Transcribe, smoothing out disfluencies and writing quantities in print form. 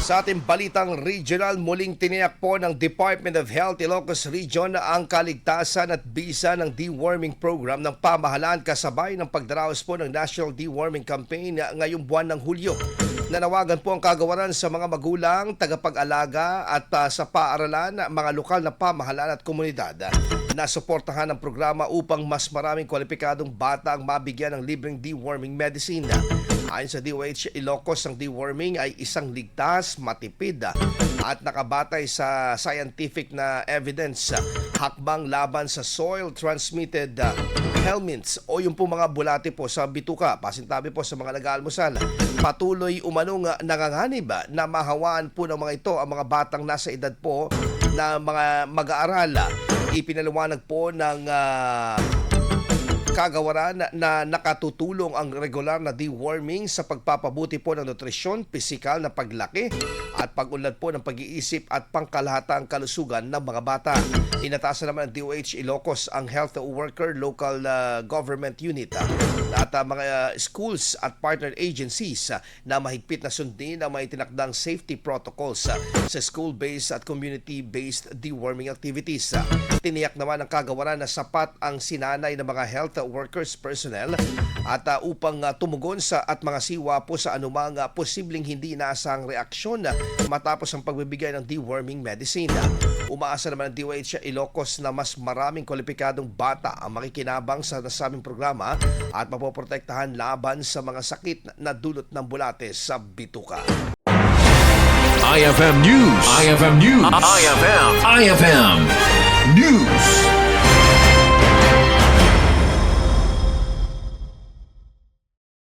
Sa ating balitang regional, muling tiniyak po ng Department of Health Ilocos Region ang kaligtasan at bisa ng deworming program ng pamahalaan kasabay ng pagdaraos po ng National Deworming Campaign ngayong buwan ng Hulyo. Nanawagan po ang kagawaran sa mga magulang, tagapag-alaga at sa paaralan, mga lokal na pamahalaan at komunidad na suportahan ang programa upang mas maraming kwalipikadong bata ang mabigyan ng libreng deworming medicine. Ayon sa DOH Ilocos, ang deworming ay isang ligtas, matipid at nakabatay sa scientific na evidence, hakbang laban sa soil-transmitted helminths o yung po mga bulate po sa bituka, pasintabi po sa mga nag-aalmusal. Patuloy umanong nanganganib na mahawaan po ng mga ito ang mga batang nasa edad po na mga mag-aaral. Ipinaliwanag po ng kagawaran na nakatutulong ang regular na deworming sa pagpapabuti po ng nutrisyon, pisikal na paglaki at pag-unlad po ng pag-iisip at pangkalahatang kalusugan ng mga bata. Inatasan naman ng DOH Ilocos ang health worker, local government unit at mga schools at partner agencies na mahigpit na sundin ang may tinakdang safety protocols sa school-based at community-based deworming activities. Tiniyak naman ng kagawaran na sapat ang sinanay ng mga health workers personnel at upang tumugon sa at mga siwa po sa anumang posibleng hindi inaasahang reaksyon matapos ang pagbibigay ng deworming medicine. Umaasa naman ang DOH Ilocos na mas maraming kwalipikadong bata ang makikinabang sa nasabing programa at mapoprotektahan laban sa mga sakit na dulot ng bulate sa bituka. IFM News. IFM News. IFM News.